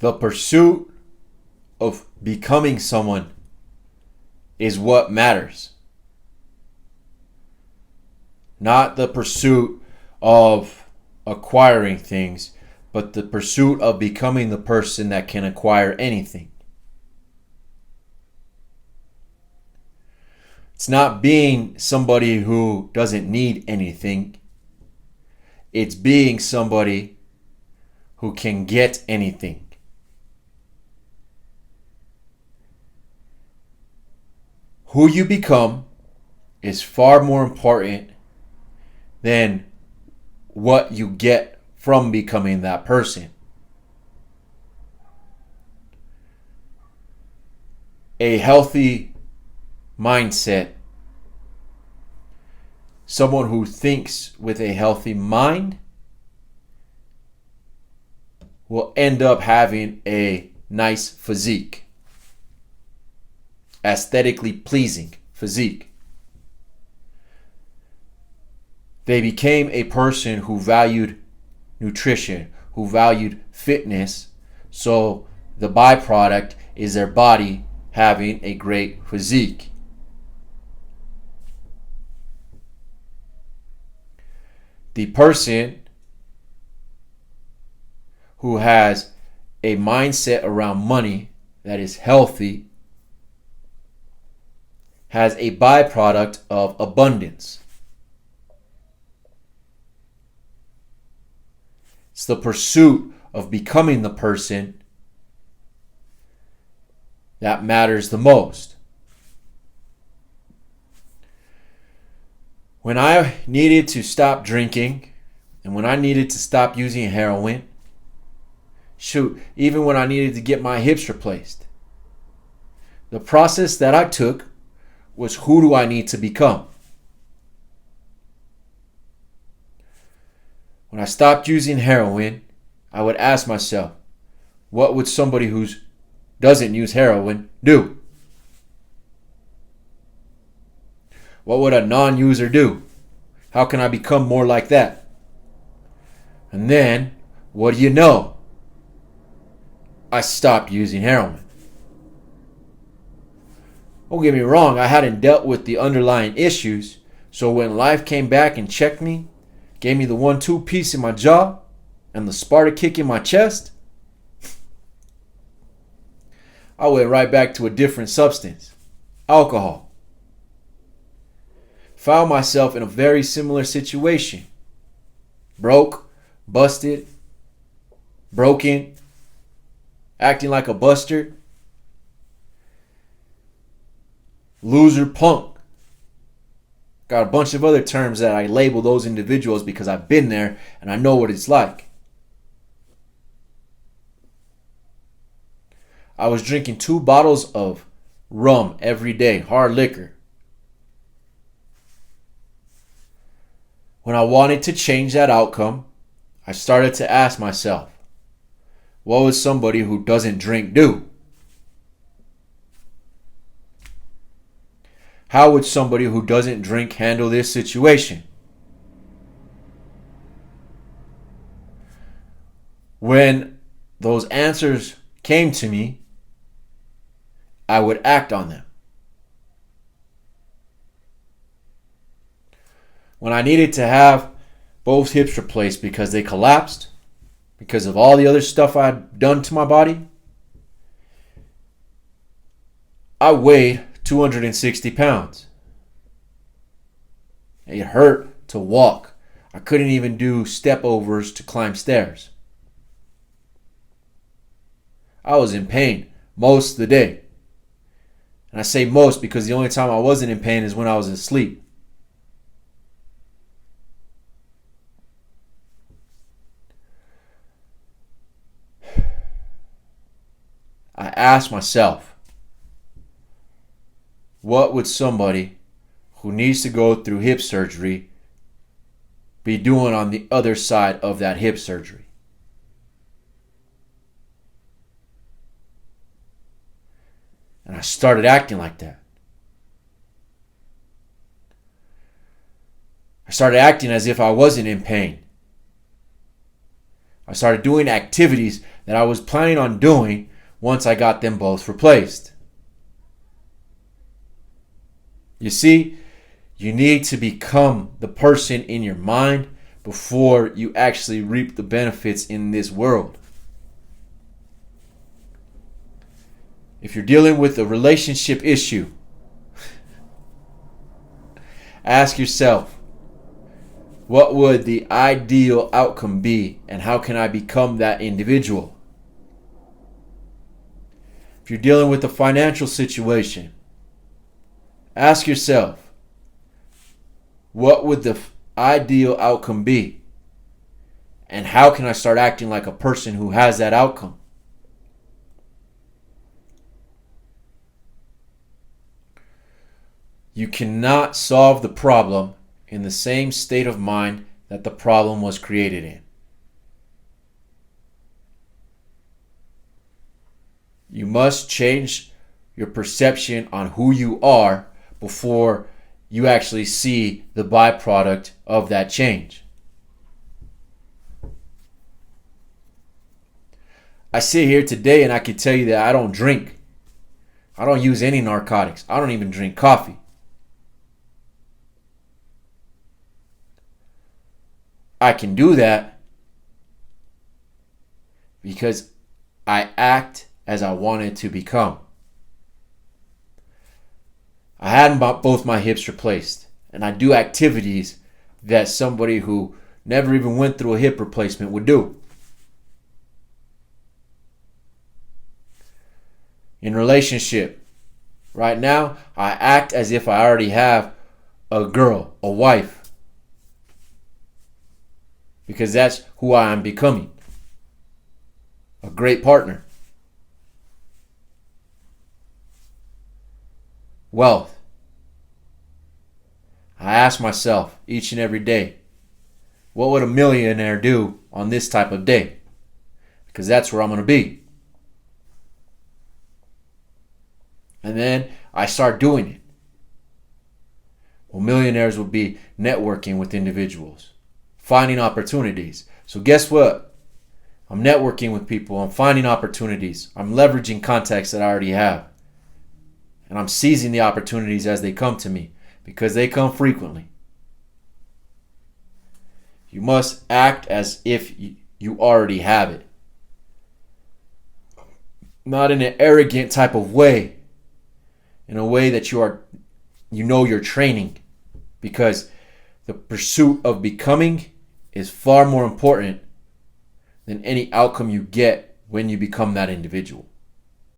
The pursuit of becoming someone is what matters. Not the pursuit of acquiring things, but the pursuit of becoming the person that can acquire anything. It's not being somebody who doesn't need anything. It's being somebody who can get anything. Who you become is far more important than what you get from becoming that person. A healthy mindset, someone who thinks with a healthy mind, will end up having a nice physique. Aesthetically pleasing physique. They became a person who valued nutrition, who valued fitness, so the byproduct is their body having a great physique. The person who has a mindset around money that is healthy has a byproduct of abundance. It's the pursuit of becoming the person that matters the most. When I needed to stop drinking and when I needed to stop using heroin, even when I needed to get my hips replaced, the process that I took was, who do I need to become? When I stopped using heroin, I would ask myself, what would somebody who doesn't use heroin do? What would a non-user do? How can I become more like that? And then, what do you know? I stopped using heroin. Don't get me wrong, I hadn't dealt with the underlying issues, so when life came back and checked me, gave me the 1-2 piece in my jaw and the Sparta kick in my chest, I went right back to a different substance, alcohol. Found myself in a very similar situation. Broke, busted, broken, acting like a buster, loser, punk. Got a bunch of other terms that I label those individuals because I've been there and I know what it's like. I was drinking 2 bottles of rum every day, hard liquor. When I wanted to change that outcome, I started to ask myself, what would somebody who doesn't drink do? How would somebody who doesn't drink handle this situation? When those answers came to me, I would act on them. When I needed to have both hips replaced because they collapsed, because of all the other stuff I had done to my body, I weighed 260 pounds. It hurt to walk. I couldn't even do step overs to climb stairs. I was in pain most of the day. And I say most because the only time I wasn't in pain is when I was asleep. I asked myself, what would somebody who needs to go through hip surgery be doing on the other side of that hip surgery? And I started acting like that. I started acting as if I wasn't in pain. I started doing activities that I was planning on doing once I got them both replaced. You see, you need to become the person in your mind before you actually reap the benefits in this world. If you're dealing with a relationship issue, ask yourself, what would the ideal outcome be, and how can I become that individual? If you're dealing with a financial situation, ask yourself, what would the ideal outcome be? And how can I start acting like a person who has that outcome? You cannot solve the problem in the same state of mind that the problem was created in. You must change your perception on who you are before you actually see the byproduct of that change. I sit here today and I can tell you that I don't drink. I don't use any narcotics. I don't even drink coffee. I can do that because I act as I wanted to become. I had both my hips replaced, and I do activities that somebody who never even went through a hip replacement would do. In relationship, right now, I act as if I already have a girl, a wife, because that's who I am becoming. A great partner. Wealth. I ask myself each and every day, what would a millionaire do on this type of day? Because that's where I'm going to be. And then I start doing it. Well, millionaires will be networking with individuals, finding opportunities. So guess what? I'm networking with people. I'm finding opportunities. I'm leveraging contacts that I already have. And I'm seizing the opportunities as they come to me, because they come frequently. You must act as if you already have it. Not in an arrogant type of way. In a way that you're training. Because the pursuit of becoming is far more important than any outcome you get when you become that individual.